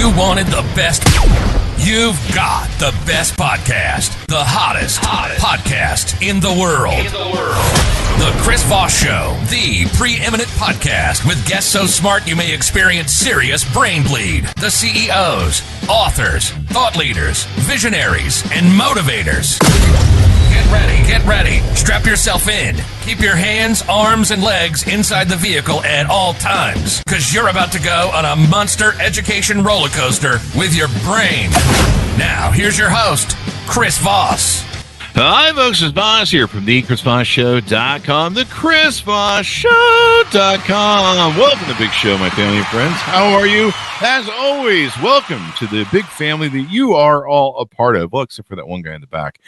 You wanted the best. You've got the best podcast. The hottest podcast in the world. The Chris Voss Show, the preeminent podcast with guests so smart you may experience serious brain bleed. The CEOs, authors, thought leaders, visionaries, and motivators. Get ready. Strap yourself in. Keep your hands, arms, and legs inside the vehicle at all times, because you're about to go on a monster education roller coaster with your brain. Now, here's your host, Chris Voss. Hi, folks. It's Voss here from the ChrisVossShow.com, the ChrisVossShow.com. Welcome to the big show, my family and friends. How are you? As always, welcome to the big family that you are all a part of. Well, except for that one guy in the back.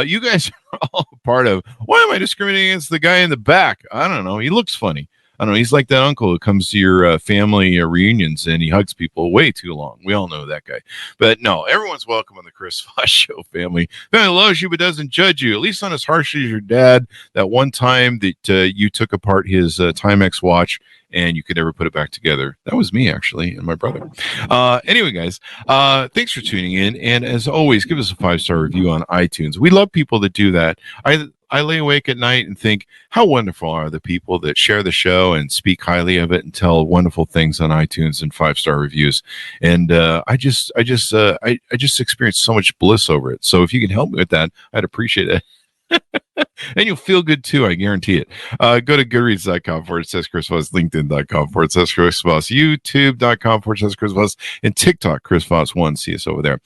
You guys are all a part of. Why am I discriminating against the guy in the back? I don't know. He looks funny. I don't know. He's like that uncle who comes to your family reunions and he hugs people way too long. We all know that guy. But no, everyone's welcome on the Chris Voss Show family. Family loves you but doesn't judge you, at least not as harshly as your dad. That one time that you took apart his Timex watch and you could never put it back together. That was me, actually, and my brother. Anyway, guys, thanks for tuning in. And as always, give us a 5-star review on iTunes. We love people that do that. I lay awake at night and think, how wonderful are the people that share the show and speak highly of it and tell wonderful things on iTunes and 5-star reviews. And I just experienced so much bliss over it. So if you can help me with that, I'd appreciate it. And you'll feel good too, I guarantee it. Go to goodreads.com/Chris Voss, LinkedIn.com/Chris Voss, YouTube.com/Chris Voss, and TikTok, Chris Voss1. See us over there.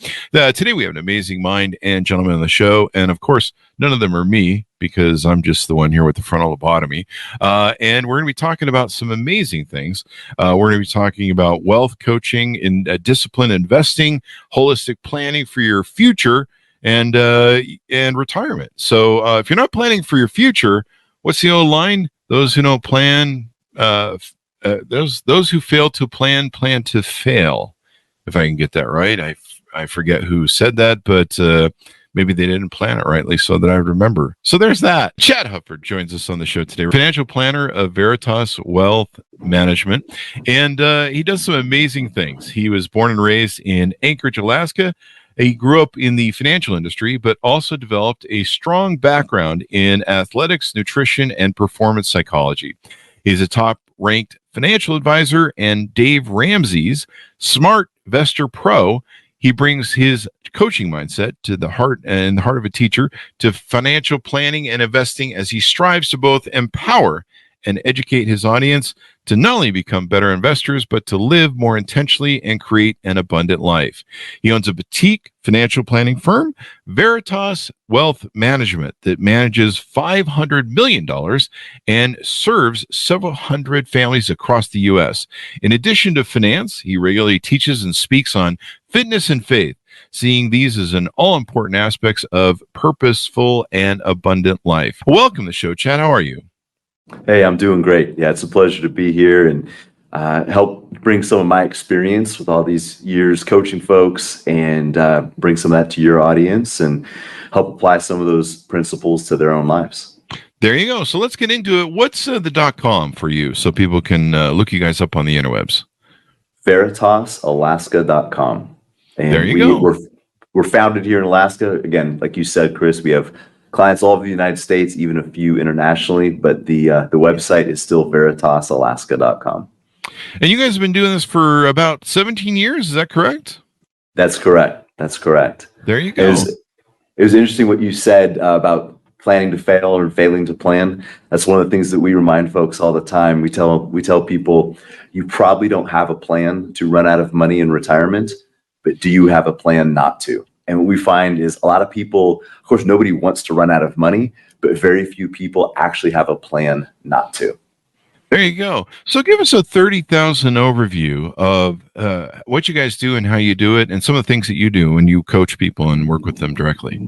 Today we have an amazing mind and gentlemen on the show. And of course, none of them are me because I'm just the one here with the frontal lobotomy. And we're going to be talking about some amazing things. We're going to be talking about wealth coaching in disciplined investing, holistic planning for your future, and retirement. So if you're not planning for your future, what's the old line? Those who don't plan, those who fail to plan to fail. If I can get that right. I forget who said that, but maybe they didn't plan it rightly so that I would remember. So there's that. Chad Hufford joins us on the show today, financial planner of Veritas Wealth Management. And he does some amazing things. He was born and raised in Anchorage, Alaska. He grew up in the financial industry, but also developed a strong background in athletics, nutrition, and performance psychology. He's a top-ranked financial advisor and Dave Ramsey's SmartVestor Pro. He brings his coaching mindset to the heart of a teacher to financial planning and investing as he strives to both empower and educate his audience to not only become better investors, but to live more intentionally and create an abundant life. He owns a boutique financial planning firm, Veritas Wealth Management, that manages $500 million and serves several hundred families across the U.S. In addition to finance, he regularly teaches and speaks on fitness and faith, seeing these as an all-important aspects of purposeful and abundant life. Welcome to the show, Chad. How are you? Hey, I'm doing great. Yeah, it's a pleasure to be here and help bring some of my experience with all these years coaching folks and bring some of that to your audience and help apply some of those principles to their own lives. There you go. So let's get into it. What's the .com for you so people can look you guys up on the interwebs? VeritasAlaska.com. And there you go. We're founded here in Alaska. Again, like you said, Chris, we have clients all over the United States, even a few internationally, but the website is still VeritasAlaska.com. And you guys have been doing this for about 17 years, is that correct? That's correct. There you go. It was interesting what you said about planning to fail or failing to plan. That's one of the things that we remind folks all the time. We tell people, you probably don't have a plan to run out of money in retirement, but do you have a plan not to? And what we find is a lot of people, of course, nobody wants to run out of money, but very few people actually have a plan not to. There you go. So give us a 30,000 overview of what you guys do and how you do it and some of the things that you do when you coach people and work with them directly.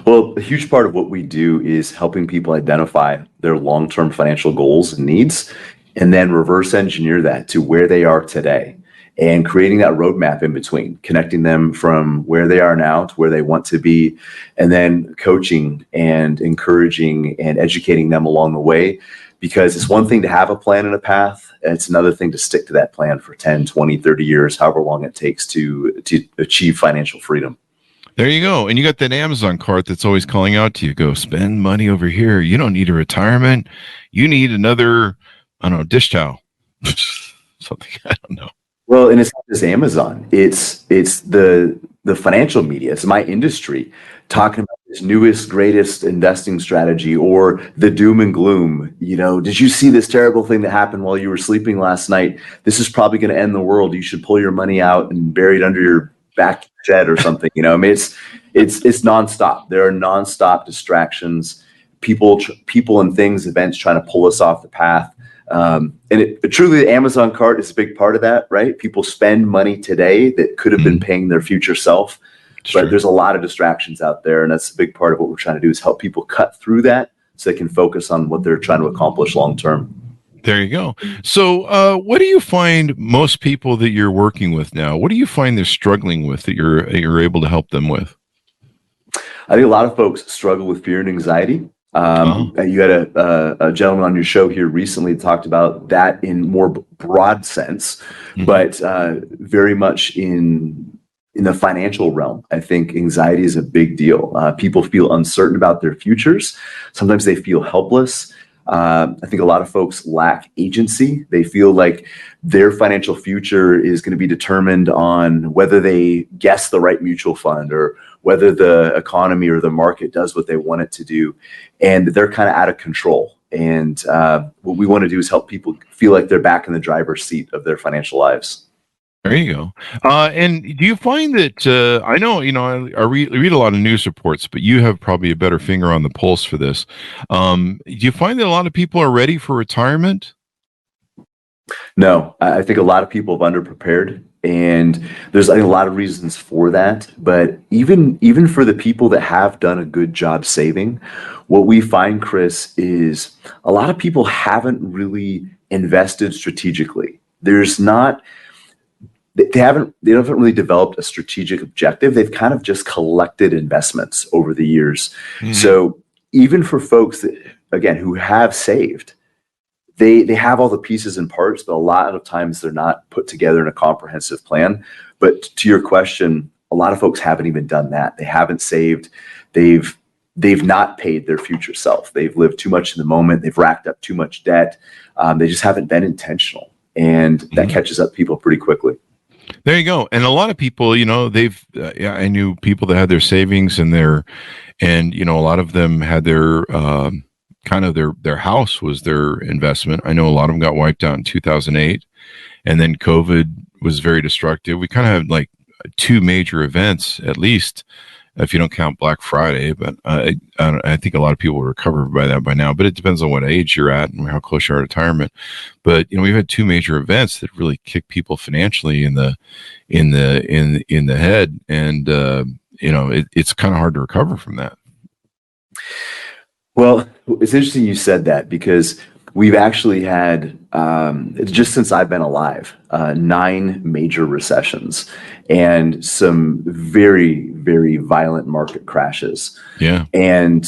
Well, a huge part of what we do is helping people identify their long-term financial goals and needs, and then reverse engineer that to where they are today and creating that roadmap in between, connecting them from where they are now to where they want to be, and then coaching and encouraging and educating them along the way because it's one thing to have a plan and a path, and it's another thing to stick to that plan for 10, 20, 30 years, however long it takes to achieve financial freedom. There you go. And you got that Amazon cart that's always calling out to you, go spend money over here. You don't need a retirement. You need another, I don't know, dish towel. Something, I don't know. Well, and it's not just Amazon. It's the financial media. It's my industry talking about this newest, greatest investing strategy, or the doom and gloom. Did you see this terrible thing that happened while you were sleeping last night? This is probably going to end the world. You should pull your money out and bury it under your back shed or something. It's nonstop. There are nonstop distractions, people and things, events trying to pull us off the path. And truly, the Amazon cart is a big part of that, right? People spend money today that could have been paying their future self, but there's a lot of distractions out there. And that's a big part of what we're trying to do, is help people cut through that so they can focus on what they're trying to accomplish long term. There you go. So what do you find most people that you're working with now, what do you find they're struggling with that you're able to help them with? I think a lot of folks struggle with fear and anxiety. You had a gentleman on your show here recently talked about that in more broad sense, but very much in the financial realm. I think anxiety is a big deal. People feel uncertain about their futures. Sometimes they feel helpless. I think a lot of folks lack agency. They feel like their financial future is going to be determined on whether they guess the right mutual fund, or whether the economy or the market does what they want it to do. And they're kind of out of control. And what we want to do is help people feel like they're back in the driver's seat of their financial lives. There you go. And do you find that, I know, I read a lot of news reports, but you have probably a better finger on the pulse for this. Do you find that a lot of people are ready for retirement? No, I think a lot of people have underprepared, and there's a lot of reasons for that. But even for the people that have done a good job saving, what we find, Chris, is a lot of people haven't really invested strategically. They haven't really developed a strategic objective. They've kind of just collected investments over the years. So even for folks that, again, who have saved, they have all the pieces and parts, but a lot of times they're not put together in a comprehensive plan. But to your question, a lot of folks haven't even done that. They haven't saved. They've not paid their future self. They've lived too much in the moment. They've racked up too much debt. They just haven't been intentional, and that catches up people pretty quickly. There you go. And a lot of people, I knew people that had their savings and a lot of them had their, kind of their house was their investment. I know a lot of them got wiped out in 2008, and then COVID was very destructive. We kind of had like two major events, at least, if you don't count Black Friday, but I think a lot of people will recover by that by now, but it depends on what age you're at and how close you are to retirement. But, we've had two major events that really kick people financially in the head. And, it's kind of hard to recover from that. Well, it's interesting you said that, because we've actually had, just since I've been alive, 9 major recessions and some very, very violent market crashes. Yeah. And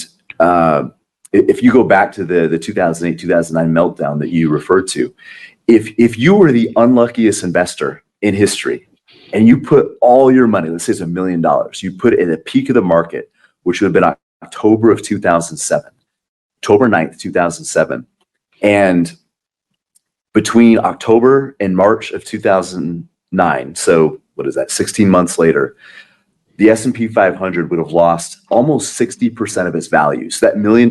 if you go back to the 2008, 2009 meltdown that you referred to, if you were the unluckiest investor in history and you put all your money, let's say it's $1 million, you put it at the peak of the market, which would have been October of 2007, October 9th, 2007. And between October and March of 2009, so what is that, 16 months later, the S&P 500 would have lost almost 60% of its value. So that $1 million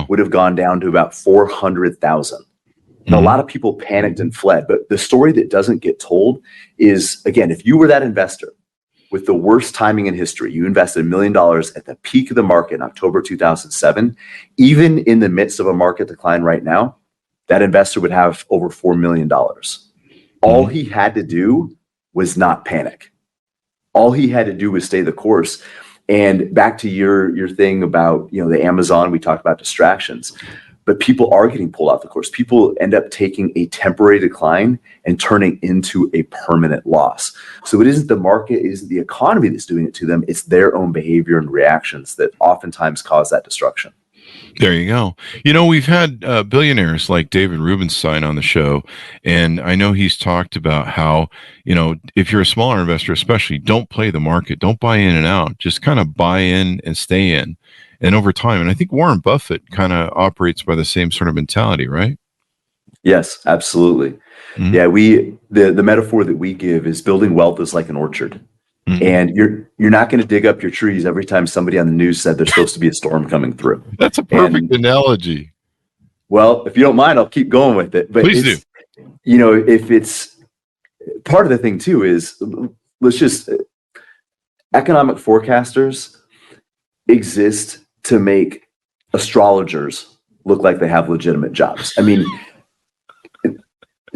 would have gone down to about 400,000. And a lot of people panicked and fled. But the story that doesn't get told is, again, if you were that investor with the worst timing in history, you invested $1 million at the peak of the market in October 2007, even in the midst of a market decline right now, that investor would have over $4 million. All he had to do was not panic. All he had to do was stay the course. And back to your thing about, the Amazon, we talked about distractions, but people are getting pulled off the course. People end up taking a temporary decline and turning into a permanent loss. So it isn't the market, it isn't the economy that's doing it to them. It's their own behavior and reactions that oftentimes cause that destruction. There you go. We've had billionaires like David Rubenstein on the show, and I know he's talked about how, if you're a smaller investor, especially, don't play the market, don't buy in and out, just kind of buy in and stay in. And over time, and I think Warren Buffett kind of operates by the same sort of mentality, right? Yes, absolutely. Mm-hmm. Yeah, the metaphor that we give is building wealth is like an orchard. Mm-hmm. And you're not going to dig up your trees every time somebody on the news said there's supposed to be a storm coming through. That's a perfect analogy. Well, if you don't mind, I'll keep going with it. But please do. If it's part of the thing too is economic forecasters exist to make astrologers look like they have legitimate jobs. I mean,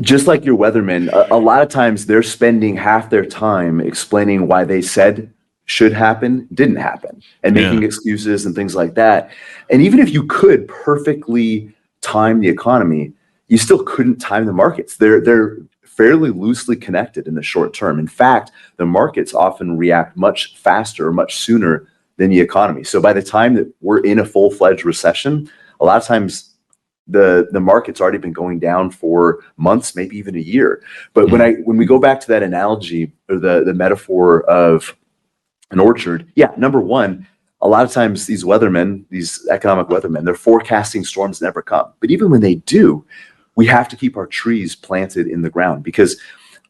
just like your weathermen, a lot of times they're spending half their time explaining why they said should happen, didn't happen, and making excuses and things like that. And even if you could perfectly time the economy, you still couldn't time the markets. They're fairly loosely connected in the short term. In fact, the markets often react much faster or much sooner than the economy. So by the time that we're in a full-fledged recession, a lot of times the market's already been going down for months, maybe even a year. But when we go back to that analogy or the metaphor of an orchard, number one, a lot of times these economic weathermen, they're forecasting storms never come. But even when they do, we have to keep our trees planted in the ground, because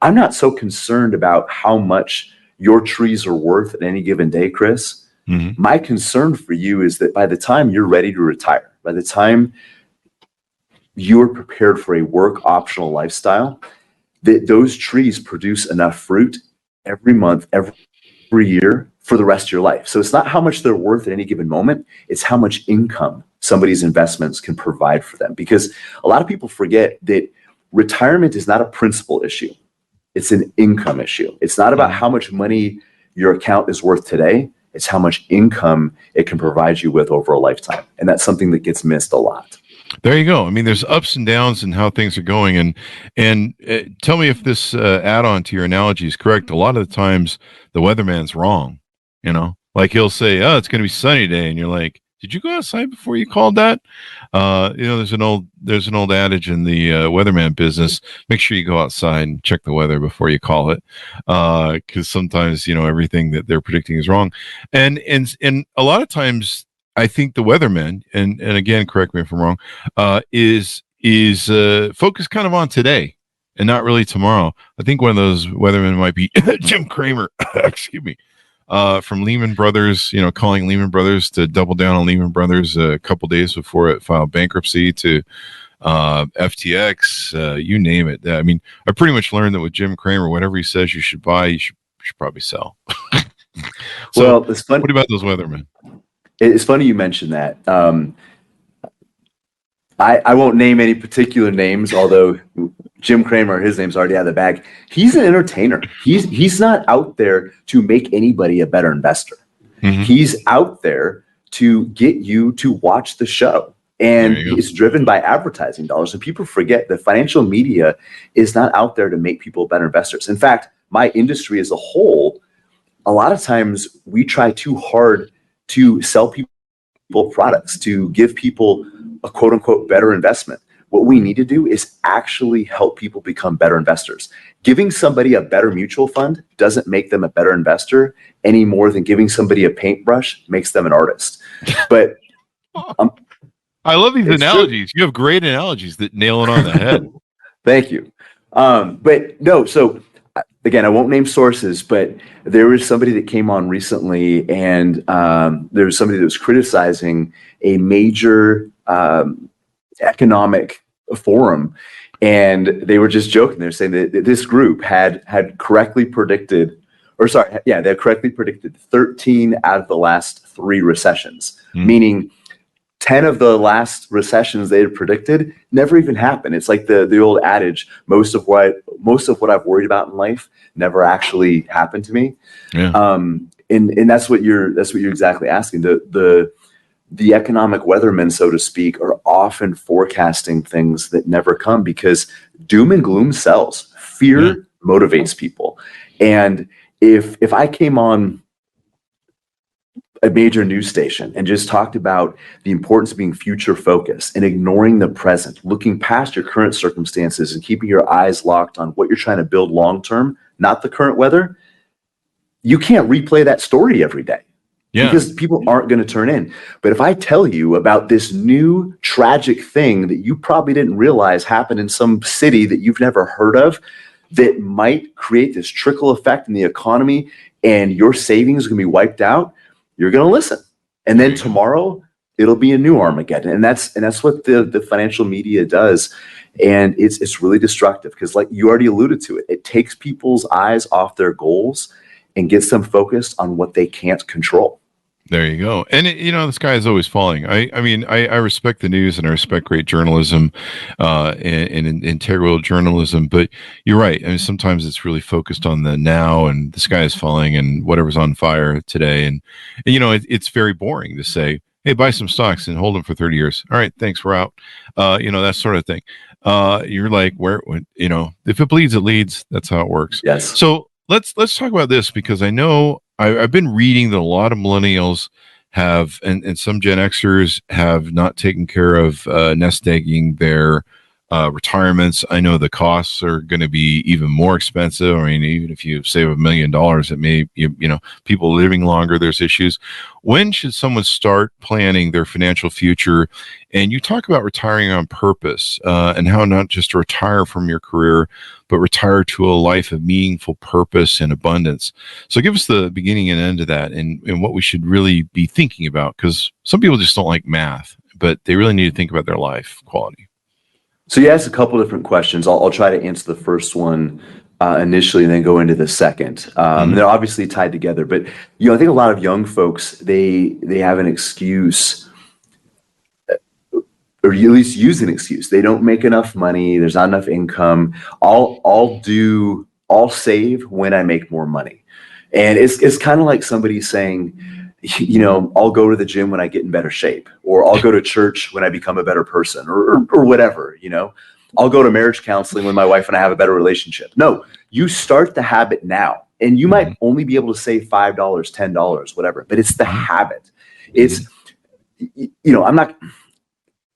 I'm not so concerned about how much your trees are worth at any given day, Chris. Mm-hmm. My concern for you is that by the time you're ready to retire, by the time you're prepared for a work optional lifestyle, that those trees produce enough fruit every month, every year for the rest of your life. So it's not how much they're worth at any given moment, it's how much income somebody's investments can provide for them. Because a lot of people forget that retirement is not a principal issue. It's an income issue. It's not about how much money your account is worth today. It's how much income it can provide you with over a lifetime. And that's something that gets missed a lot. There you go. I mean, there's ups and downs in how things are going. And tell me if this add-on to your analogy is correct. A lot of the times the weatherman's wrong, like he'll say, oh, it's going to be sunny today. And you're like, did you go outside before you called that? There's an old adage in the weatherman business. Make sure you go outside and check the weather before you call it. Because sometimes, everything that they're predicting is wrong. And a lot of times, I think the weathermen, and again, correct me if I'm wrong, is focused kind of on today and not really tomorrow. I think one of those weathermen might be Jim Cramer, excuse me, from Lehman Brothers, calling Lehman Brothers to double down on Lehman Brothers a couple days before it filed bankruptcy, to FTX, you name it. I mean, I pretty much learned that with Jim Cramer, whatever he says you should buy, you should probably sell. So, well, it's funny. What about those weathermen? It's funny you mentioned that. I won't name any particular names, although Jim Cramer, his name's already out of the bag. He's an entertainer. He's not out there to make anybody a better investor. Mm-hmm. He's out there to get you to watch the show. And it's driven by advertising dollars. And people forget that financial media is not out there to make people better investors. In fact, my industry as a whole, a lot of times we try too hard to sell people products, to give people a quote unquote better investment. What we need to do is actually help people become better investors. Giving somebody a better mutual fund doesn't make them a better investor any more than giving somebody a paintbrush makes them an artist. But I love these analogies. True. You have great analogies that nail it on the head. Thank you. But no, so again, I won't name sources, but there was somebody that came on recently, and there was somebody that was criticizing a major economic forum, and they were just joking. They're saying that this group had correctly predicted, they had correctly predicted 13 out of the last 3 recessions, meaning 10 of the last recessions they had predicted never even happened. It's like the old adage, most of what I've worried about in life never actually happened to me. Yeah. And that's what you're exactly asking. The economic weathermen, so to speak, are often forecasting things that never come, because doom and gloom sells. Fear motivates people. And if I came on a major news station and just talked about the importance of being future focused and ignoring the present, looking past your current circumstances and keeping your eyes locked on what you're trying to build long term, not the current weather, you can't replay that story every day. Yeah. Because people aren't going to turn in. But if I tell you about this new tragic thing that you probably didn't realize happened in some city that you've never heard of, that might create this trickle effect in the economy and your savings are going to be wiped out, you're going to listen. And then tomorrow it'll be a new Armageddon. And that's what the financial media does. And it's really destructive because, like you already alluded to it takes people's eyes off their goals and gets them focused on what they can't control. There you go. And, the sky is always falling. I mean, I respect the news and I respect great journalism and integral journalism. But you're right. I mean, sometimes it's really focused on the now and the sky is falling and whatever's on fire today. And it's very boring to say, hey, buy some stocks and hold them for 30 years. All right, thanks, we're out. That sort of thing. You're like, if it bleeds, it leads. That's how it works. Yes. So let's talk about this because I know I've been reading that a lot of millennials have, and some Gen Xers have not taken care of nest egging their retirements. I know the costs are going to be even more expensive. I mean, even if you save $1 million, it may, people living longer, there's issues. When should someone start planning their financial future? And you talk about retiring on purpose and how not just to retire from your career, but retire to a life of meaningful purpose and abundance. So give us the beginning and end of that and what we should really be thinking about, because some people just don't like math, but they really need to think about their life quality. So you asked a couple different questions. I'll try to answer the first one initially and then go into the second. They're obviously tied together, but I think a lot of young folks, they have an excuse, or at least use an excuse. They don't make enough money. There's not enough income. I'll save when I make more money. And it's kind of like somebody saying, I'll go to the gym when I get in better shape, or I'll go to church when I become a better person, or whatever, I'll go to marriage counseling when my wife and I have a better relationship. No, you start the habit now, and you might only be able to save $5, $10, whatever, but it's the habit. It's,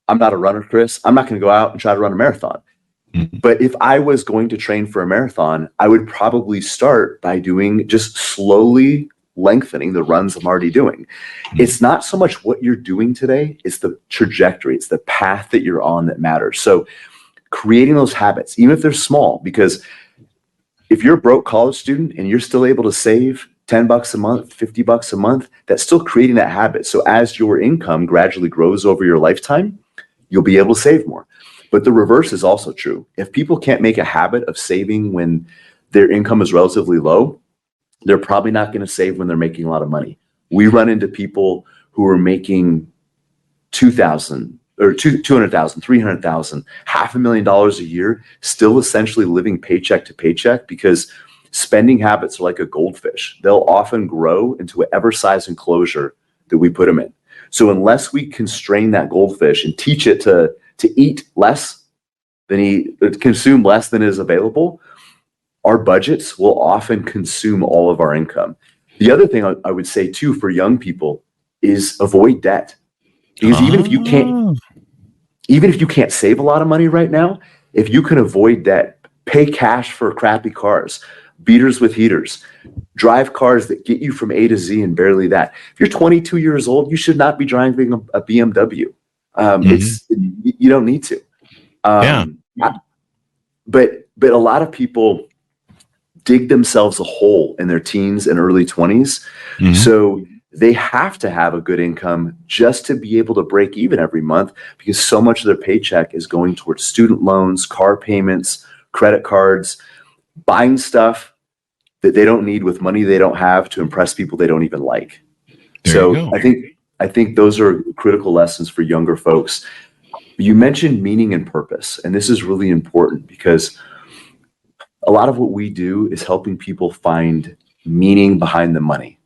I'm not a runner, Chris. I'm not going to go out and try to run a marathon. But if I was going to train for a marathon, I would probably start by doing just slowly lengthening the runs I'm already doing. It's not so much what you're doing today, it's the trajectory, it's the path that you're on that matters. So creating those habits, even if they're small, because if you're a broke college student and you're still able to save $10 a month, $50 a month, that's still creating that habit. So as your income gradually grows over your lifetime, you'll be able to save more. But the reverse is also true. If people can't make a habit of saving when their income is relatively low, they're probably not going to save when they're making a lot of money. We run into people who are making $200,000 or $200,000, $300,000, $500,000 a year, still essentially living paycheck to paycheck because spending habits are like a goldfish. They'll often grow into whatever size enclosure that we put them in. So unless we constrain that goldfish and teach it to eat less than consume less than is available, our budgets will often consume all of our income. The other thing I would say too for young people is avoid debt. Because even if you can't save a lot of money right now, if you can avoid debt, pay cash for crappy cars, beaters with heaters, drive cars that get you from A to Z and barely that. If you're 22 years old, you should not be driving a BMW. You don't need to. But a lot of people dig themselves a hole in their teens and early 20s. So they have to have a good income just to be able to break even every month, because so much of their paycheck is going towards student loans, car payments, credit cards, buying stuff that they don't need with money they don't have to impress people they don't even like. So I think those are critical lessons for younger folks. You mentioned meaning and purpose, and this is really important because a lot of what we do is helping people find meaning behind the money.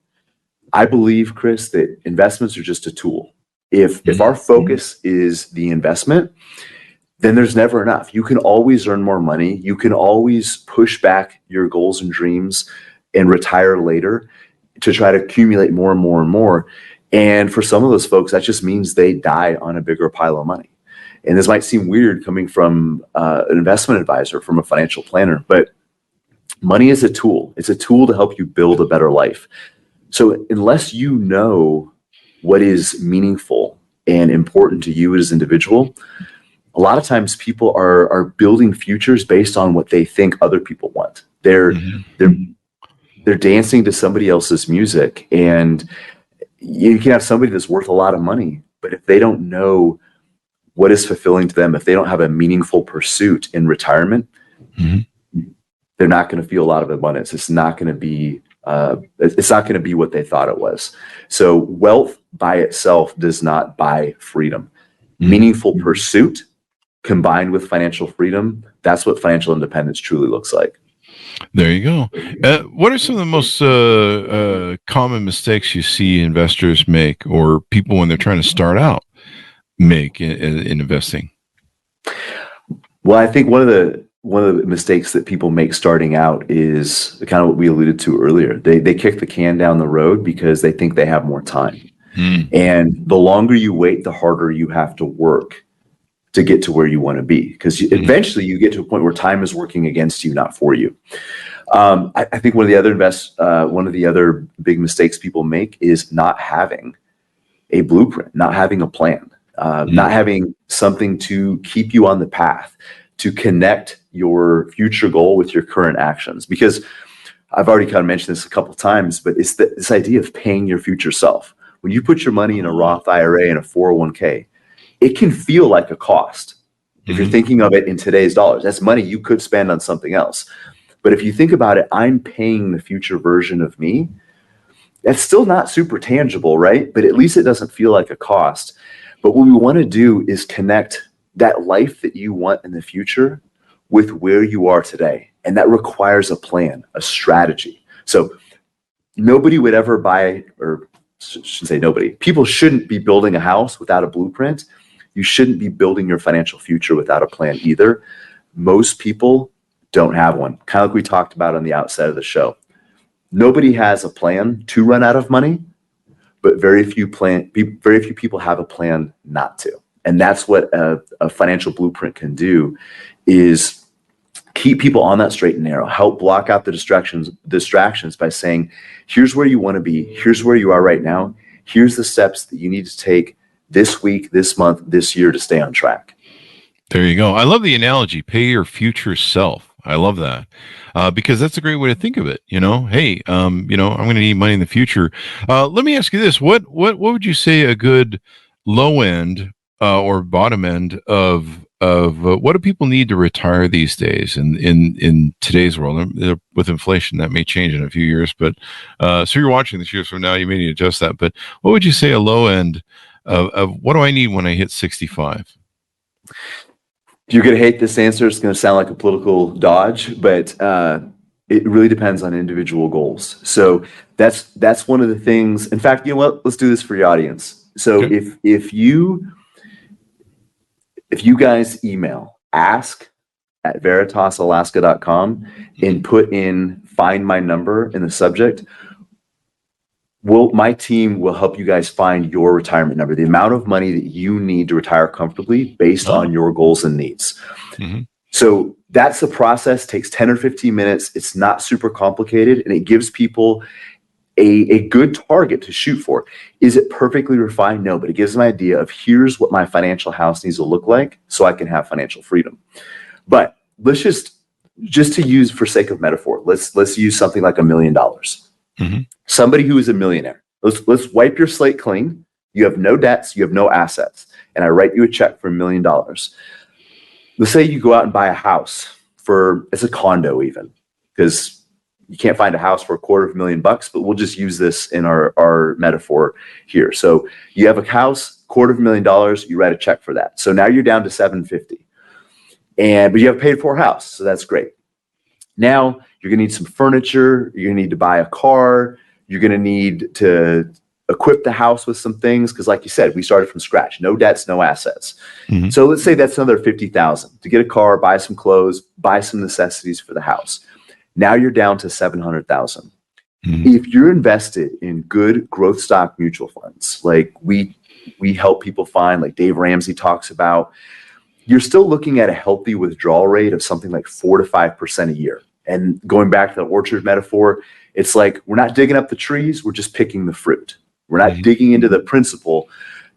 I believe, Chris, that investments are just a tool. If our focus is the investment, then there's never enough. You can always earn more money. You can always push back your goals and dreams and retire later to try to accumulate more and more and more. And for some of those folks, that just means they die on a bigger pile of money. And this might seem weird coming from an investment advisor, from a financial planner, but money is a tool. It's a tool to help you build a better life. So unless you know what is meaningful and important to you as an individual, a lot of times people are building futures based on what they think other people want. They're dancing to somebody else's music, and you can have somebody that's worth a lot of money, but if they don't know what is fulfilling to them, if they don't have a meaningful pursuit in retirement, they're not going to feel a lot of abundance. It's not going to be what they thought it was. So wealth by itself does not buy freedom. Meaningful pursuit combined with financial freedom, that's what financial independence truly looks like. There you go. What are some of the most common mistakes you see investors make, or people when they're trying to start out make in investing? Well, I think one of the mistakes that people make starting out is kind of what we alluded to earlier. They kick the can down the road because they think they have more time. And the longer you wait, the harder you have to work to get to where you want to be, because eventually you get to a point where time is working against you, not for you. I think one of the other big mistakes people make is not having a blueprint, not having a plan, not having something to keep you on the path, to connect your future goal with your current actions. Because I've already kind of mentioned this a couple of times, but it's this idea of paying your future self. When you put your money in a Roth IRA and a 401k, it can feel like a cost. If you're thinking of it in today's dollars, that's money you could spend on something else. But if you think about it, I'm paying the future version of me. That's still not super tangible, right? But at least it doesn't feel like a cost. But what we want to do is connect that life that you want in the future with where you are today. And that requires a plan, a strategy. So nobody would ever buy, or shouldn't say nobody, people shouldn't be building a house without a blueprint. You shouldn't be building your financial future without a plan either. Most people don't have one, kind of like we talked about on the outset of the show. Nobody has a plan to run out of money, but very few people have a plan not to. And that's what a financial blueprint can do, is keep people on that straight and narrow, help block out the distractions by saying, here's where you want to be, here's where you are right now, here's the steps that you need to take this week, this month, this year to stay on track. There you go. I love the analogy, pay your future self. I love that because that's a great way to think of it. Hey, I'm going to need money in the future. Let me ask you this. What would you say a good low end or bottom end of what do people need to retire these days in today's world? With inflation, that may change in a few years, but so you're watching this years from now, you may need to adjust that. But what would you say a low end of what do I need when I hit 65? You're going to hate this answer. It's going to sound like a political dodge, but it really depends on individual goals. So that's one of the things. In fact, you know what? Let's do this for your audience. So okay. If you guys email ask@veritasalaska.com and put in find my number in the subject, my team will help you guys find your retirement number, the amount of money that you need to retire comfortably based on your goals and needs. So that's the process. Takes 10 or 15 minutes. It's not super complicated, and it gives people a good target to shoot for. Is it perfectly refined? No, but it gives them an idea of here's what my financial house needs to look like so I can have financial freedom. But let's just to use for sake of metaphor, let's use something like $1 million. Somebody who is a millionaire. Let's wipe your slate clean. You have no debts, you have no assets, and I write you a check for $1 million. Let's say you go out and buy a house it's a condo even, because you can't find a house for $250,000, but we'll just use this in our metaphor here. So you have a house, $250,000, you write a check for that. So now you're down to $750,000, but you have a paid for house, so that's great. Now you're gonna need some furniture, you're gonna need to buy a car, you're gonna need to equip the house with some things, because like you said, we started from scratch, no debts, no assets. So let's say that's another $50,000 to get a car, buy some clothes, buy some necessities for the house. Now you're down to $700,000. If you're invested in good growth stock mutual funds, like we help people find, like Dave Ramsey talks about, you're still looking at a healthy withdrawal rate of something like 4 to 5% a year. And going back to the orchard metaphor, it's like we're not digging up the trees, we're just picking the fruit. We're not digging into the principal.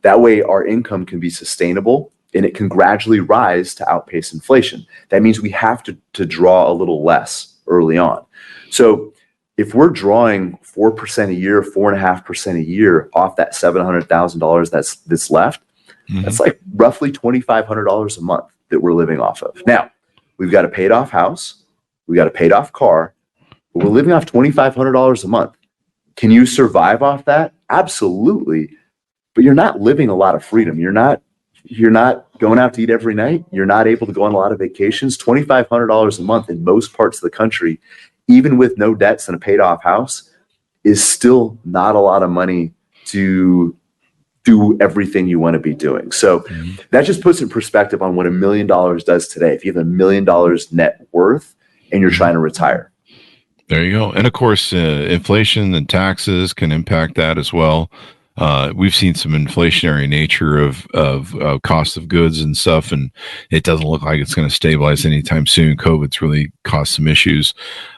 That way our income can be sustainable and it can gradually rise to outpace inflation. That means we have to draw a little less early on. So if we're drawing 4% a year, 4.5% a year off that $700,000 that's left, that's like roughly $2,500 a month that we're living off of. Now, we've got a paid off house, we got a paid off car, but we're living off $2,500 a month. Can you survive off that? Absolutely. But you're not living a lot of freedom. You're not going out to eat every night. You're not able to go on a lot of vacations. $2,500 a month in most parts of the country, even with no debts and a paid off house, is still not a lot of money to do everything you want to be doing. So that just puts in perspective on what $1 million does today. If you have $1 million net worth and you're trying to retire. There you go. And of course, inflation and taxes can impact that as well. We've seen some inflationary nature of cost of goods and stuff, and it doesn't look like it's going to stabilize anytime soon. COVID's really caused some issues.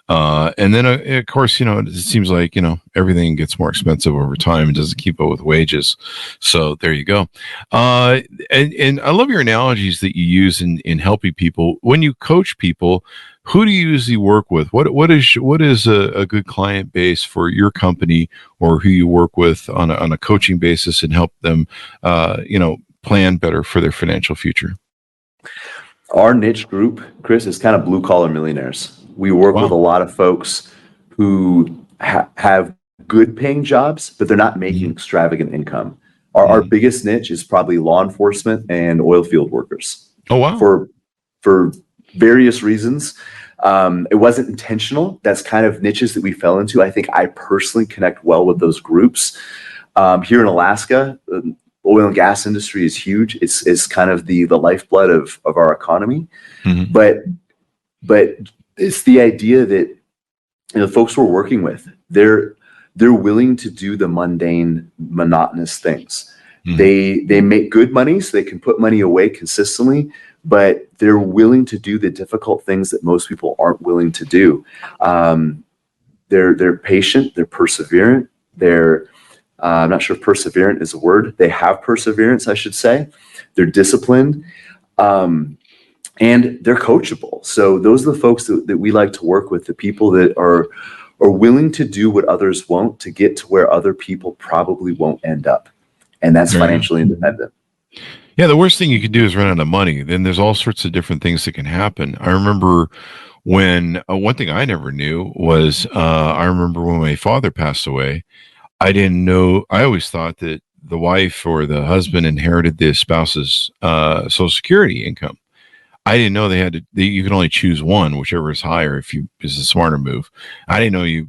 And then, of course, it seems like, everything gets more expensive over time and doesn't keep up with wages. So there you go. And I love your analogies that you use in helping people. When you coach people, who do you usually work with? What is a good client base for your company, or who you work with on a coaching basis and help them, plan better for their financial future? Our niche group, Chris, is kind of blue collar millionaires. We work with a lot of folks who have good paying jobs, but they're not making extravagant income. Our biggest niche is probably law enforcement and oil field workers. Oh, wow. For various reasons. It wasn't intentional. That's kind of niches that we fell into. I think I personally connect well with those groups. Here in Alaska, the oil and gas industry is huge. It's kind of the lifeblood of our economy. But it's the idea that the folks we're working with, they're willing to do the mundane, monotonous things. They make good money, so they can put money away consistently, but they're willing to do the difficult things that most people aren't willing to do. They're patient, they're perseverant, I'm not sure if perseverant is a word. They have perseverance, I should say. They're disciplined, and they're coachable. So those are the folks that we like to work with, the people that are willing to do what others won't to get to where other people probably won't end up. And that's financially independent. Yeah, the worst thing you could do is run out of money. Then there's all sorts of different things that can happen. I remember when one thing I never knew was I remember when my father passed away. I didn't know. I always thought that the wife or the husband inherited the spouse's Social Security income. I didn't know you can only choose one, whichever is higher. Is a smarter move. I didn't know you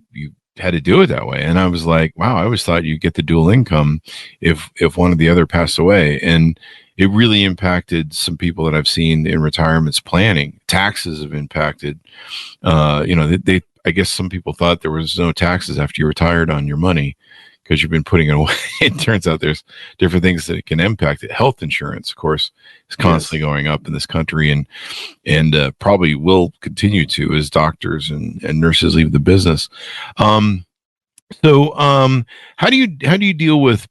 had to do it that way. And I was like, wow, I always thought you'd get the dual income if one or the other passed away. And it really impacted some people that I've seen in retirements planning. Taxes have impacted, they I guess some people thought there was no taxes after you retired on your money because you've been putting it away. It turns out there's different things that can impact it. Health insurance, of course, is constantly going up in this country and probably will continue to as doctors and nurses leave the business. So how do you deal with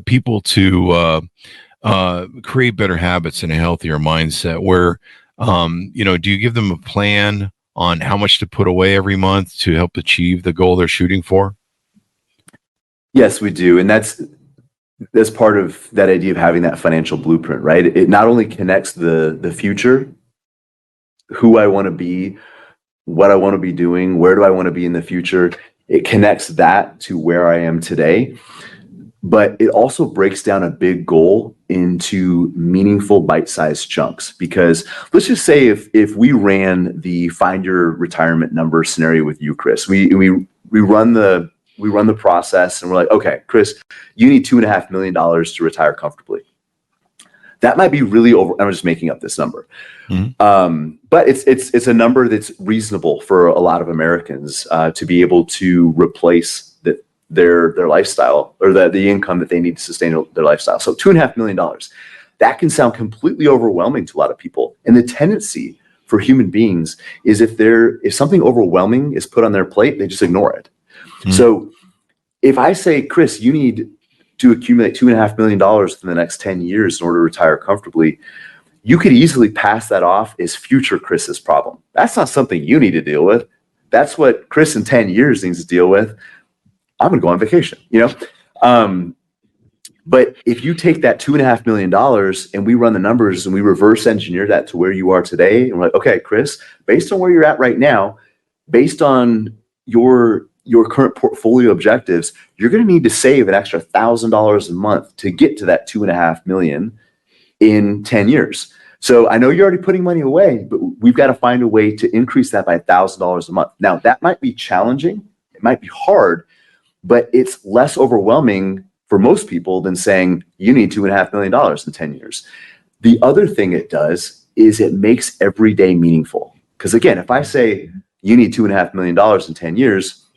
people to create better habits and a healthier mindset where, do you give them a plan on how much to put away every month to help achieve the goal they're shooting for? Yes, we do. And that's part of that idea of having that financial blueprint, right? It not only connects the future, who I want to be, what I want to be doing, where do I want to be in the future? It connects that to where I am today. But it also breaks down a big goal into meaningful bite-sized chunks. Because let's just say if we ran the find your retirement number scenario with you, Chris, we run the process and we're like, okay, Chris, you need $2.5 million to retire comfortably. That might be really over. I'm just making up this number. But it's a number that's reasonable for a lot of Americans to be able to replace their lifestyle, or the income that they need to sustain their lifestyle. So $2.5 million, that can sound completely overwhelming to a lot of people. And the tendency for human beings is if something overwhelming is put on their plate, they just ignore it. So if I say, Chris, you need to accumulate $2.5 million in the next 10 years in order to retire comfortably, you could easily pass that off as future Chris's problem. That's not something you need to deal with. That's what Chris in 10 years needs to deal with. I'm going to go on vacation, but if you take that $2.5 million and we run the numbers and we reverse engineer that to where you are today, and we're like, okay, Chris, based on where you're at right now, based on your current portfolio objectives, you're going to need to save an extra $1,000 a month to get to that $2.5 million in 10 years. So I know you're already putting money away, but we've got to find a way to increase that by $1,000 a month. Now, that might be challenging. It might be hard, but it's less overwhelming for most people than saying you need $2.5 million in 10 years. The other thing it does is it makes every day meaningful. Because again, if I say you need $2.5 million in 10 years,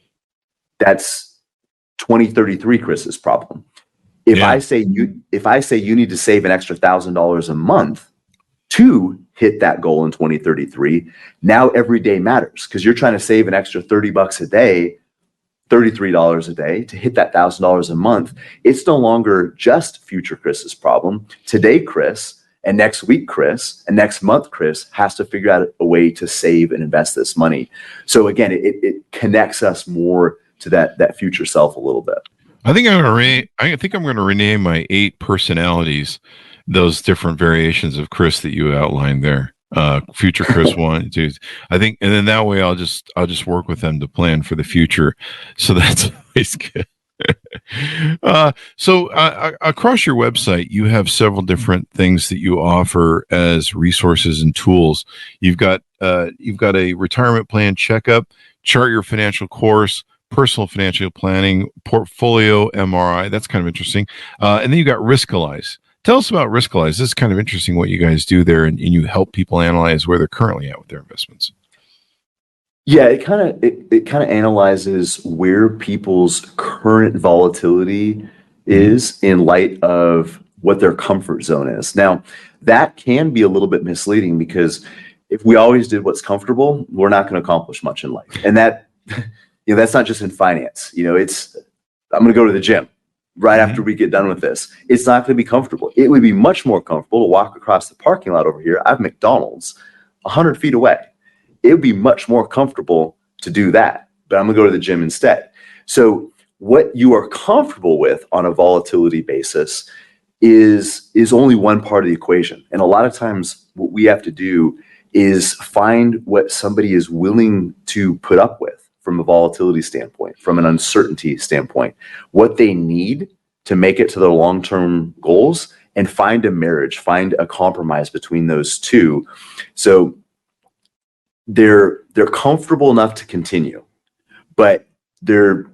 that's 2033 Chris's problem. If I say you need to save an extra $1,000 a month to hit that goal in 2033, now every day matters, because you're trying to save an extra $30 a day, $33 a day to hit that $1,000 a month. It's no longer just future Chris's problem. Today, Chris, and next week, Chris, and next month, Chris has to figure out a way to save and invest this money. So again, it connects us more to that future self a little bit. I think I'm going to rename my 8 personalities those different variations of Chris that you outlined there. Future Chris 1, 2. I think, and then that way I'll just work with them to plan for the future. So that's always good. So across your website, you have several different things that you offer as resources and tools. You've got a retirement plan checkup, chart your financial course, personal financial planning, portfolio MRI. That's kind of interesting. And then you got Riskalyze. Tell us about Riskalyze. This is kind of interesting what you guys do there, and you help people analyze where they're currently at with their investments. Yeah, it kind of analyzes where people's current volatility is in light of what their comfort zone is. Now, that can be a little bit misleading, because if we always did what's comfortable, we're not going to accomplish much in life. And that, that's not just in finance. It's, I'm going to go to the gym right after we get done with this. It's not going to be comfortable. It would be much more comfortable to walk across the parking lot over here. I have McDonald's 100 feet away. It would be much more comfortable to do that, but I'm going to go to the gym instead. So what you are comfortable with on a volatility basis is only one part of the equation. And a lot of times what we have to do is find what somebody is willing to put up with from a volatility standpoint, from an uncertainty standpoint, what they need to make it to their long-term goals, and find a marriage, find a compromise between those two. So they're comfortable enough to continue, but they're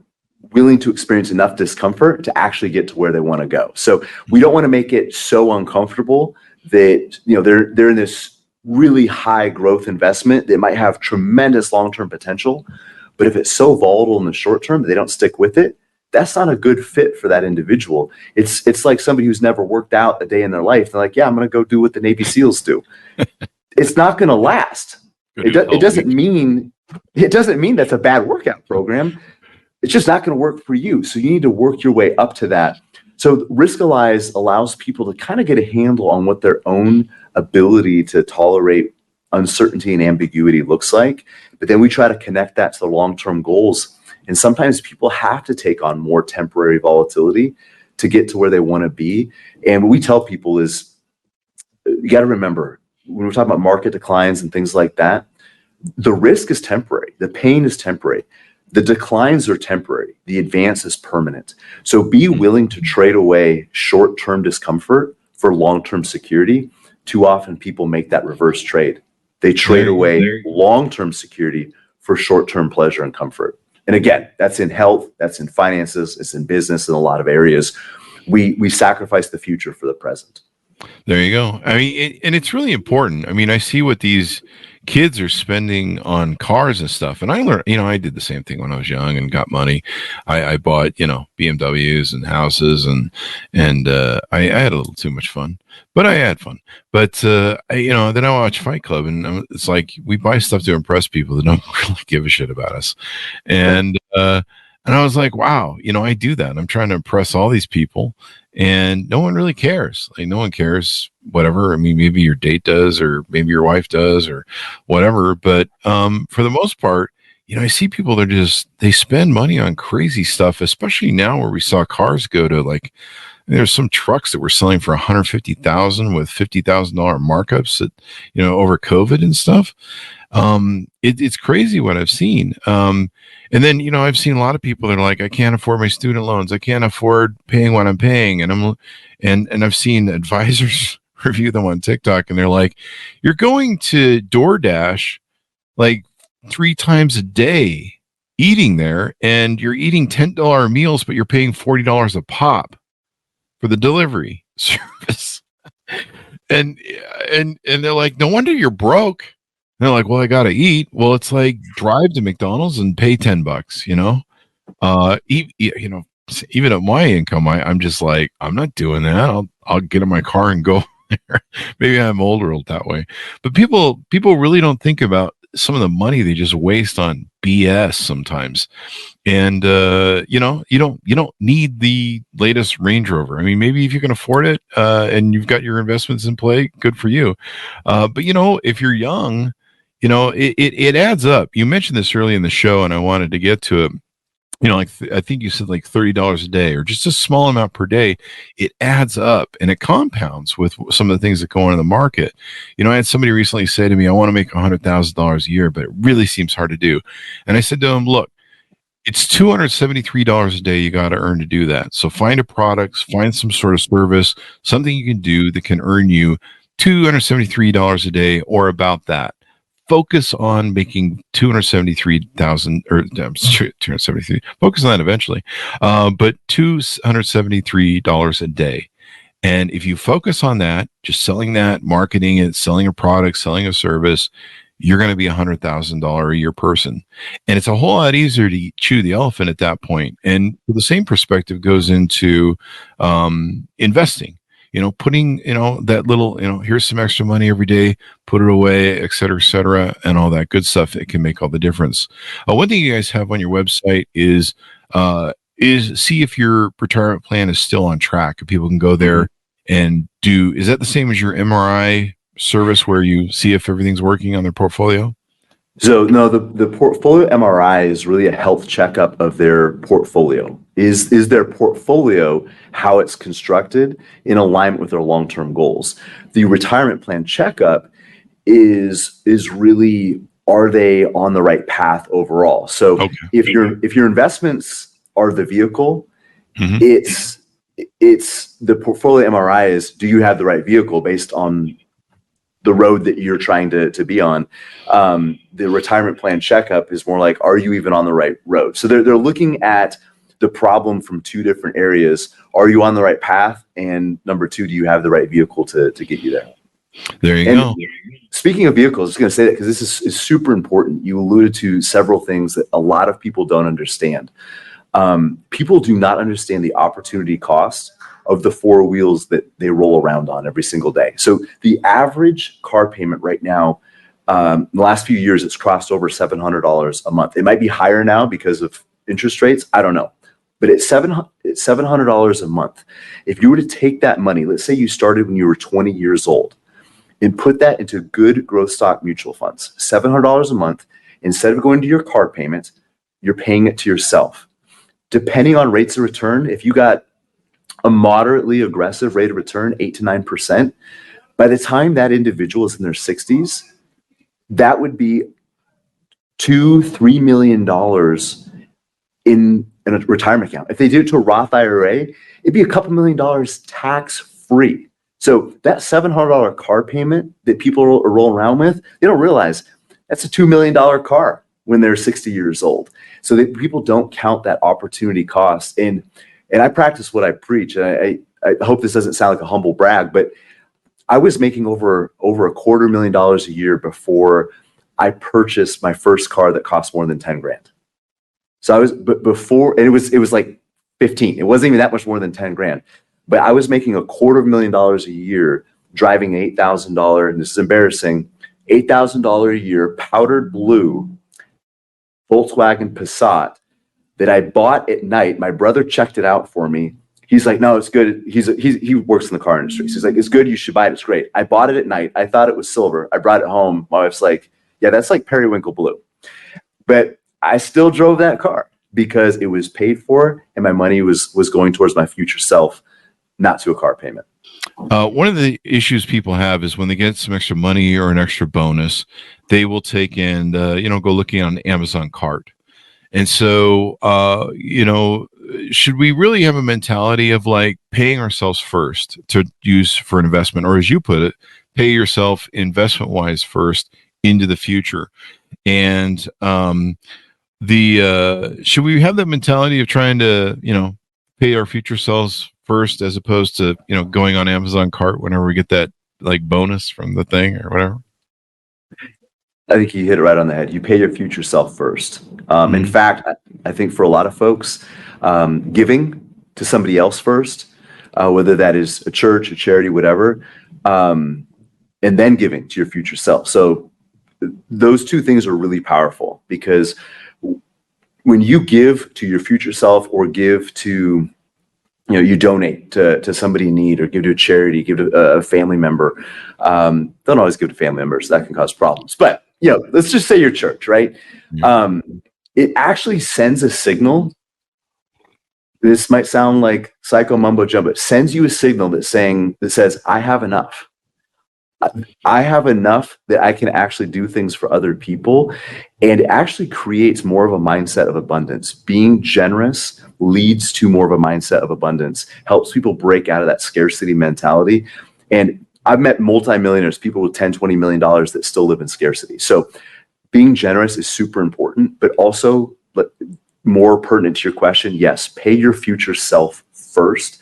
willing to experience enough discomfort to actually get to where they want to go. So we don't want to make it so uncomfortable that they're in this really high growth investment that might have tremendous long-term potential, but if it's so volatile in the short term that they don't stick with it, that's not a good fit for that individual. It's like somebody who's never worked out a day in their life. They're like, yeah, I'm going to go do what the Navy SEALs do. It's not going to last. It doesn't mean that's a bad workout program. It's just not going to work for you. So you need to work your way up to that. So Riskalyze allows people to kind of get a handle on what their own ability to tolerate uncertainty and ambiguity looks like. But then we try to connect that to the long-term goals. And sometimes people have to take on more temporary volatility to get to where they want to be. And what we tell people is, you got to remember, when we're talking about market declines and things like that, the risk is temporary. The pain is temporary. The declines are temporary. The advance is permanent. So be willing to trade away short-term discomfort for long-term security. Too often people make that reverse trade. They trade away long-term security for short-term pleasure and comfort. And again, that's in health, that's in finances, it's in business, in a lot of areas. We sacrifice the future for the present. There you go. I mean, and it's really important. I mean, I see what these kids are spending on cars and stuff. And I learned, I did the same thing when I was young and got money. I bought, BMWs and houses and I had a little too much fun, but I had fun. But, then I watch Fight Club and it's like we buy stuff to impress people that don't really give a shit about us. And I was like, wow, I do that. I'm trying to impress all these people and no one really cares. Like no one cares, whatever. I mean, maybe your date does, or maybe your wife does, or whatever. But for the most part, I see people that they spend money on crazy stuff, especially now where we saw cars go to like, there's some trucks that were selling for $150,000 with $50,000 markups that, over COVID and stuff. It's crazy what I've seen. And then, I've seen a lot of people that are like, I can't afford my student loans. I can't afford paying what I'm paying. And I've seen advisors review them on TikTok and they're like, you're going to DoorDash like 3 times a day eating there and you're eating $10 meals, but you're paying $40 a pop for the delivery service. And they're like, no wonder you're broke. And they're like, well, I got to eat. Well, it's like drive to McDonald's and pay $10, even at my income, I'm just like, I'm not doing that. I'll get in my car and go there. Maybe I'm older that way, but people really don't think about some of the money they just waste on BS sometimes. And, you don't need the latest Range Rover. I mean, maybe if you can afford it, and you've got your investments in play, good for you. But if you're young, it adds up. You mentioned this early in the show and I wanted to get to it. I think you said like $30 a day or just a small amount per day. It adds up and it compounds with some of the things that go on in the market. I had somebody recently say to me, I want to make $100,000 a year, but it really seems hard to do. And I said to him, look, it's $273 a day you got to earn to do that. So find a product, find some sort of service, something you can do that can earn you $273 a day or about that. Focus on making 273,000 or 273. Focus on that eventually, but $273 a day. And if you focus on that, just selling that, marketing it, selling a product, selling a service, you're going to be $100,000 a year person. And it's a whole lot easier to chew the elephant at that point. And the same perspective goes into investing. Putting, that little, here's some extra money every day, put it away, et cetera, and all that good stuff. It can make all the difference. One thing you guys have on your website is see if your retirement plan is still on track. If people can go there and is that the same as your MRI service where you see if everything's working on their portfolio? So no, the portfolio MRI is really a health checkup of their portfolio. Is their portfolio, how it's constructed, in alignment with their long-term goals? The retirement plan checkup is really, are they on the right path overall? So okay. If your investments are the vehicle, it's the portfolio MRI is, do you have the right vehicle based on the road that you're trying to be on? The retirement plan checkup is more like, are you even on the right road? So they're looking at the problem from 2 different areas. Are you on the right path? And number 2, do you have the right vehicle to get you there? There you go. Speaking of vehicles, I was going to say that because this is super important. You alluded to several things that a lot of people don't understand. People do not understand the opportunity cost of the 4 wheels that they roll around on every single day. So the average car payment right now, in the last few years, it's crossed over $700 a month. It might be higher now because of interest rates. I don't know. But it's $700 a month. If you were to take that money, let's say you started when you were 20 years old, and put that into good growth stock mutual funds, $700 a month, instead of going to your car payment, you're paying it to yourself. Depending on rates of return, if you got a moderately aggressive rate of return, 8 to 9%, by the time that individual is in their 60s, that would be $2-3 million in a retirement account. If they did it to a Roth IRA, it'd be a couple $1 million tax-free. So that $700 car payment that people are rolling around with, they don't realize that's a $2 million car when they're 60 years old. So that people don't count that opportunity cost. And I practice what I preach. I hope this doesn't sound like a humble brag, but I was making over $250,000 a year before I purchased my first car that cost more than 10 grand. So I was, but before, and it was like 15. It wasn't even that much more than 10 grand. But I was making $250,000 a year, driving an $8,000, and this is embarrassing, $8,000 a year powdered blue Volkswagen Passat that I bought at night. My brother checked it out for me. He's like, no, it's good. He works in the car industry. So he's like, it's good. You should buy it. It's great. I bought it at night. I thought it was silver. I brought it home. My wife's like, yeah, that's like periwinkle blue. But I still drove that car because it was paid for and my money was going towards my future self, not to a car payment. One of the issues people have is when they get some extra money or an extra bonus, they will take and go looking on Amazon cart. And so, should we really have a mentality of like paying ourselves first to use for an investment, or as you put it, pay yourself investment wise first into the future? And should we have that mentality of trying to pay our future selves first as opposed to going on Amazon cart whenever we get that like bonus from the thing or whatever? I think you hit it right on the head. You pay your future self first. In fact, I think for a lot of folks, giving to somebody else first, whether that is a church, a charity, whatever, and then giving to your future self. So those two things are really powerful, because when you give to your future self or give to, you donate to somebody in need or give to a charity, give to a family member. Don't always give to family members. That can cause problems. But, let's just say your church, right? Yeah. It actually sends a signal. This might sound like psycho mumbo jumbo. It sends you a signal that says, I have enough. I have enough that I can actually do things for other people. And it actually creates more of a mindset of abundance. Being generous leads to more of a mindset of abundance, helps people break out of that scarcity mentality. And I've met multimillionaires, people with $10-20 million that still live in scarcity. So being generous is super important, but also, more pertinent to your question, yes, pay your future self first.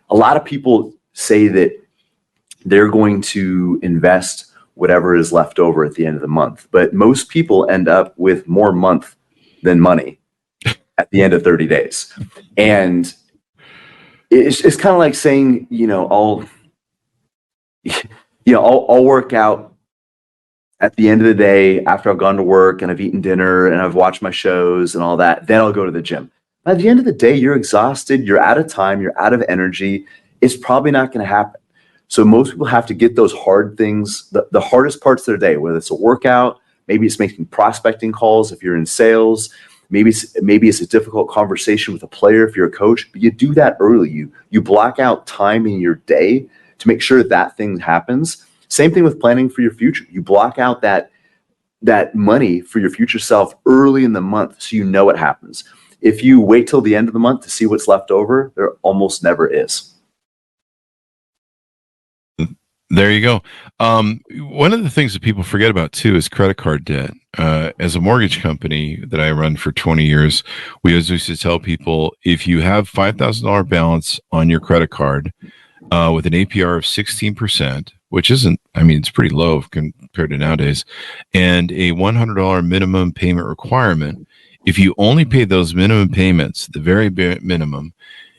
A lot of people say that they're going to invest whatever is left over at the end of the month. But most people end up with more month than money at the end of 30 days. And it's kind of like saying, I'll work out at the end of the day after I've gone to work and I've eaten dinner and I've watched my shows and all that. Then I'll go to the gym. By the end of the day, you're exhausted, you're out of time, you're out of energy. It's probably not going to happen. So most people have to get those hard things, the hardest parts of their day, whether it's a workout, maybe it's making prospecting calls if you're in sales, maybe it's a difficult conversation with a player if you're a coach, but you do that early. You block out time in your day to make sure that thing happens. Same thing with planning for your future. You block out that money for your future self early in the month so you know what happens. If you wait till the end of the month to see what's left over, there almost never is. There you go. One of the things that people forget about too is credit card debt. As a mortgage company that I run for 20 years, we always used to tell people, if you have $5,000 balance on your credit card with an APR of 16%, which isn't, it's pretty low compared to nowadays, and a $100 minimum payment requirement, if you only pay those minimum payments, the very minimum,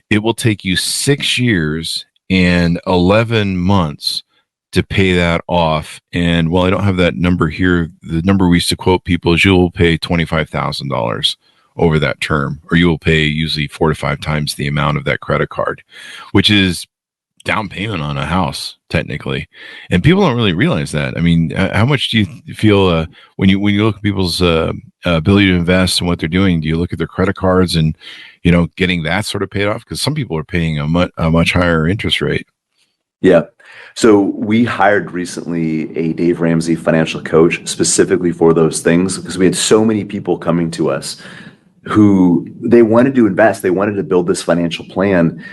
it will take you 6 years and 11 months to pay that off. And while I don't have that number here, the number we used to quote people is you'll pay $25,000 over that term, or you will pay usually 4 to 5 times the amount of that credit card, which is down payment on a house technically. And people don't really realize that. How much do you feel when you look at people's ability to invest and what they're doing? Do you look at their credit cards and getting that sort of paid off? Because some people are paying a much higher interest rate. Yeah. So we hired recently a Dave Ramsey financial coach specifically for those things, because we had so many people coming to us who they wanted to invest. They wanted to build this financial plan,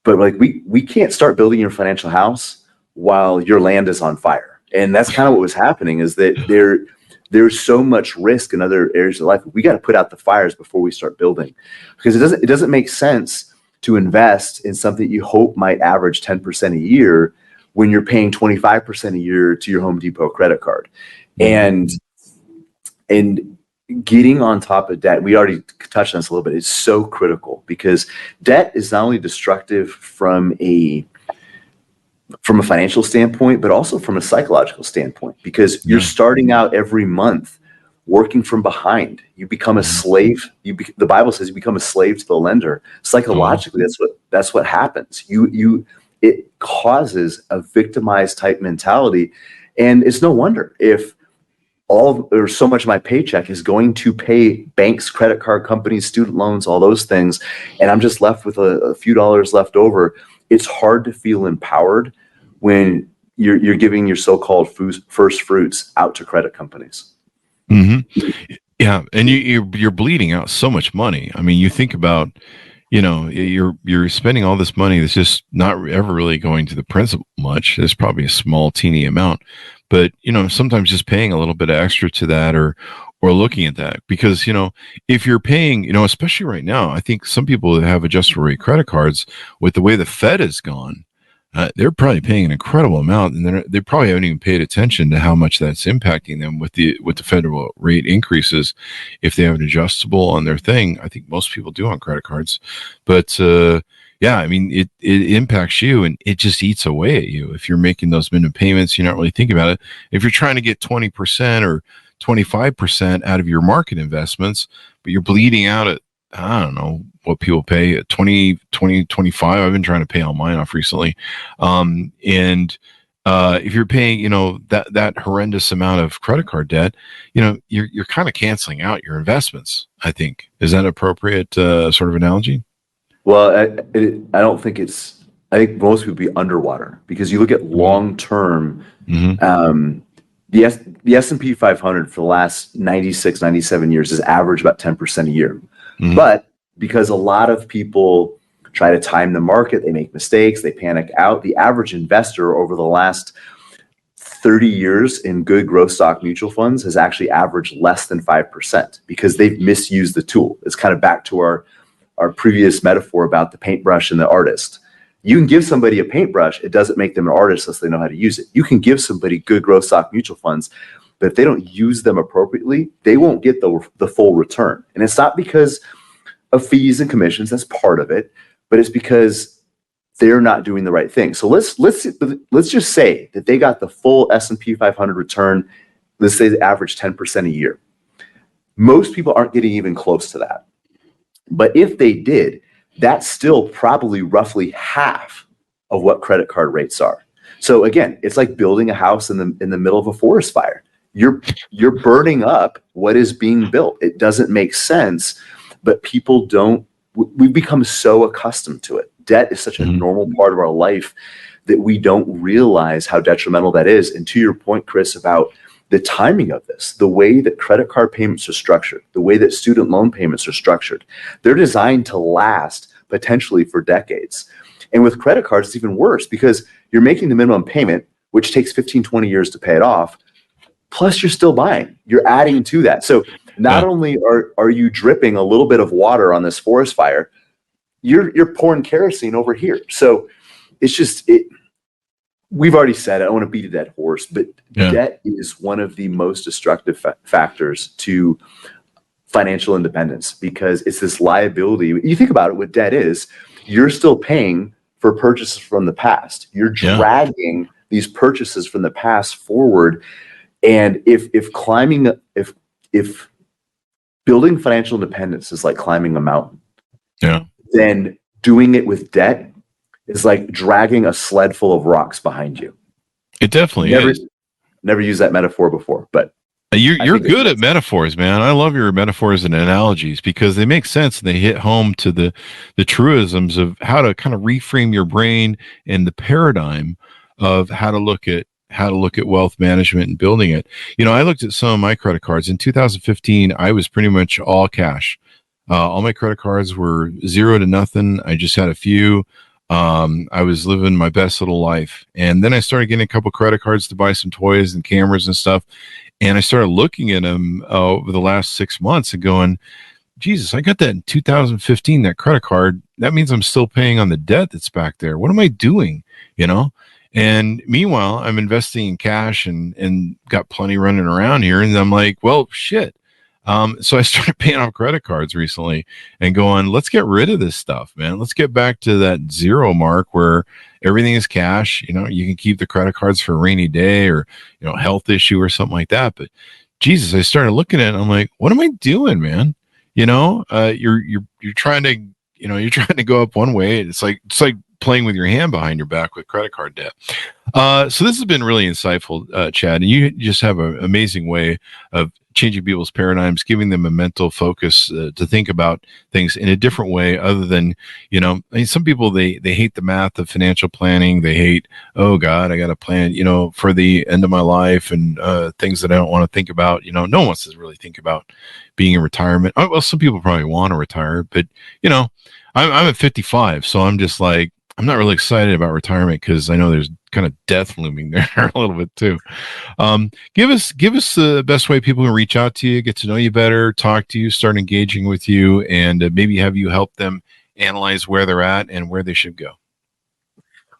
but we can't start building your financial house while your land is on fire. And that's kind of what was happening, is that there's so much risk in other areas of life. We got to put out the fires before we start building, because it doesn't make sense to invest in something you hope might average 10% a year when you're paying 25% a year to your Home Depot credit card. And getting on top of debt, we already touched on this a little bit, is so critical, because debt is not only destructive from a financial standpoint, but also from a psychological standpoint, because you're starting out every month working from behind. You become a slave. The Bible says you become a slave to the lender. Psychologically, that's what happens. It causes a victimized type mentality. And it's no wonder if so much of my paycheck is going to pay banks, credit card companies, student loans, all those things, and I'm just left with a few dollars left over. It's hard to feel empowered when you're giving your so-called first fruits out to credit companies. Mm-hmm. Yeah, and you're bleeding out so much money. I mean, you think about, you're spending all this money that's just not ever really going to the principal much. There's probably a small, teeny amount, but sometimes just paying a little bit extra to that, or looking at that, because if you're paying, especially right now, I think some people that have adjustable rate credit cards, with the way the Fed has gone, they're probably paying an incredible amount, and they probably haven't even paid attention to how much that's impacting them with the federal rate increases. If they have an adjustable on their thing, I think most people do on credit cards, but yeah, I mean, it impacts you, and it just eats away at you. If you're making those minimum payments, you're not really thinking about it. If you're trying to get 20% or 25% out of your market investments, but you're bleeding out at, I don't know what people pay at 20, 25. I've been trying to pay all mine off recently. And if you're paying, that horrendous amount of credit card debt, you're kind of canceling out your investments, I think. Is that an appropriate sort of analogy? Well, I don't think I think most people be underwater, because you look at long-term, the S&P 500 for the last 96, 97 years has averaged about 10% a year. Mm-hmm. But because a lot of people try to time the market, they make mistakes, they panic out. The average investor over the last 30 years in good growth stock mutual funds has actually averaged less than 5%, because they've misused the tool. It's kind of back to our previous metaphor about the paintbrush and the artist. You can give somebody a paintbrush, it doesn't make them an artist unless they know how to use it. You can give somebody good growth stock mutual funds, but if they don't use them appropriately, they won't get the full return. And it's not because of fees and commissions, that's part of it, but it's because they're not doing the right thing. So let's just say that they got the full S&P 500 return. Let's say they average 10% a year. Most people aren't getting even close to that. But if they did, that's still probably roughly half of what credit card rates are. So again, it's like building a house in the middle of a forest fire. You're burning up what is being built. It doesn't make sense, but people don't. We've become so accustomed to it. Debt is such a normal part of our life that we don't realize how detrimental that is. And to your point, Chris, about the timing of this, the way that credit card payments are structured, the way that student loan payments are structured, they're designed to last potentially for decades. And with credit cards, it's even worse, because you're making the minimum payment, which takes 15, 20 years to pay it off. Plus you're still buying, you're adding to that. So not only are you dripping a little bit of water on this forest fire, you're pouring kerosene over here. So it's just, we've already said it, I don't want to beat a dead horse, but debt is one of the most destructive factors to financial independence, because it's this liability. You think about it, what debt is, you're still paying for purchases from the past. You're dragging these purchases from the past forward. And if building financial independence is like climbing a mountain, then doing it with debt is like dragging a sled full of rocks behind you. It definitely is. Never used that metaphor before, but you're good at metaphors, man. I love your metaphors and analogies, because they make sense and they hit home to the truisms of how to kind of reframe your brain and the paradigm of how to look at wealth management and building it. I looked at some of my credit cards in 2015. I was pretty much all cash. All my credit cards were zero to nothing. I just had a few. I was living my best little life. And then I started getting a couple credit cards to buy some toys and cameras and stuff. And I started looking at them over the last 6 months and going, Jesus, I got that in 2015, that credit card. That means I'm still paying on the debt that's back there. What am I doing? And meanwhile, I'm investing in cash and got plenty running around here. And I'm like, well, shit. So I started paying off credit cards recently and going, let's get rid of this stuff, man. Let's get back to that zero mark where everything is cash. You know, you can keep the credit cards for a rainy day or, health issue or something like that. But Jesus, I started looking at it and I'm like, what am I doing, man? You're trying to, you're trying to go up one way. It's like playing with your hand behind your back with credit card debt. So this has been really insightful, Chad, and you just have an amazing way of changing people's paradigms, giving them a mental focus to think about things in a different way other than, some people, they hate the math of financial planning. They hate, oh God, I got to plan, for the end of my life and things that I don't want to think about. No one wants to really think about being in retirement. Oh, well, some people probably want to retire, but, I'm at 55, so I'm just like, I'm not really excited about retirement because I know there's kind of death looming there a little bit too. Give us the best way people can reach out to you, get to know you better, talk to you, start engaging with you, and maybe have you help them analyze where they're at and where they should go.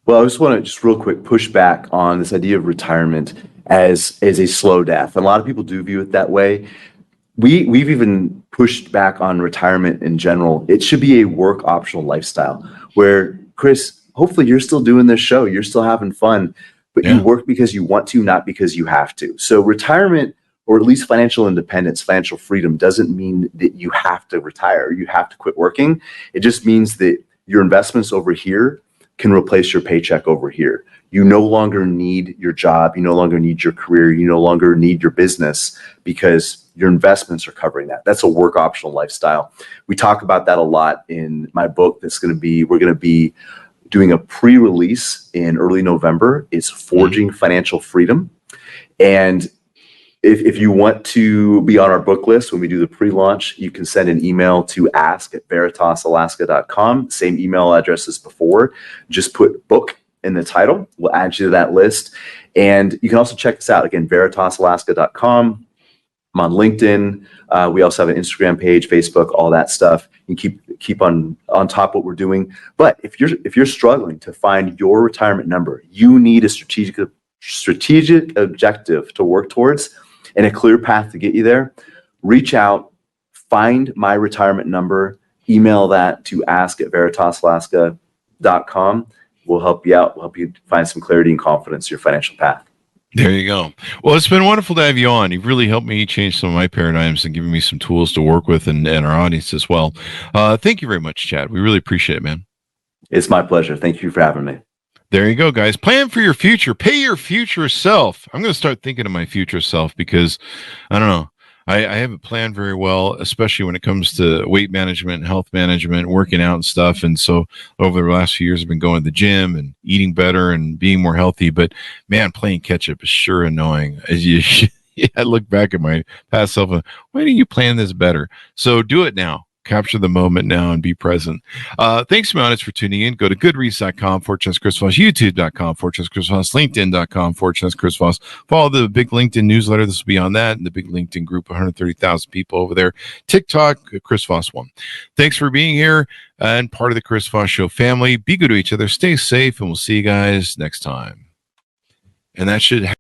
Well, I just want to real quick push back on this idea of retirement as a slow death. And a lot of people do view it that way. We've even pushed back on retirement in general. It should be a work optional lifestyle where, Chris, hopefully you're still doing this show. You're still having fun, but you work because you want to, not because you have to. So retirement, or at least financial independence, financial freedom, doesn't mean that you have to retire. You have to quit working. It just means that your investments over here can replace your paycheck over here. You no longer need your job. You no longer need your career. You no longer need your business because your investments are covering that. That's a work optional lifestyle. We talk about that a lot in my book. We're going to be doing a pre-release in early November. It's Forging Financial Freedom. And if you want to be on our book list when we do the pre-launch, you can send an email to ask@veritasalaska.com. Same email address as before. Just put book in the title. We'll add you to that list. And you can also check us out, again, veritasalaska.com. I'm on LinkedIn. We also have an Instagram page, Facebook, all that stuff. You keep on top of what we're doing. But if you're struggling to find your retirement number, you need a strategic objective to work towards and a clear path to get you there. Reach out, find my retirement number, email that to ask@veritasalaska.com. We'll help you out. We'll help you find some clarity and confidence in your financial path. There you go. Well, it's been wonderful to have you on. You've really helped me change some of my paradigms and given me some tools to work with and our audience as well. Thank you very much, Chad. We really appreciate it, man. It's my pleasure. Thank you for having me. There you go, guys. Plan for your future. Pay your future self. I'm going to start thinking of my future self because, I don't know, I haven't planned very well, especially when it comes to weight management, health management, working out and stuff. And so over the last few years, I've been going to the gym and eating better and being more healthy. But man, playing catch up is sure annoying. I look back at my past self and why didn't you plan this better? So do it now. Capture the moment now and be present. Thanks, Mounties, for tuning in. Go to goodreads.com/Chris Voss, youtube.com/Chris Voss, linkedin.com/Chris Voss. Follow the big LinkedIn newsletter. This will be on that. And the big LinkedIn group, 130,000 people over there. TikTok, Chris Voss 1. Thanks for being here and part of the Chris Voss Show family. Be good to each other. Stay safe, and we'll see you guys next time. And that should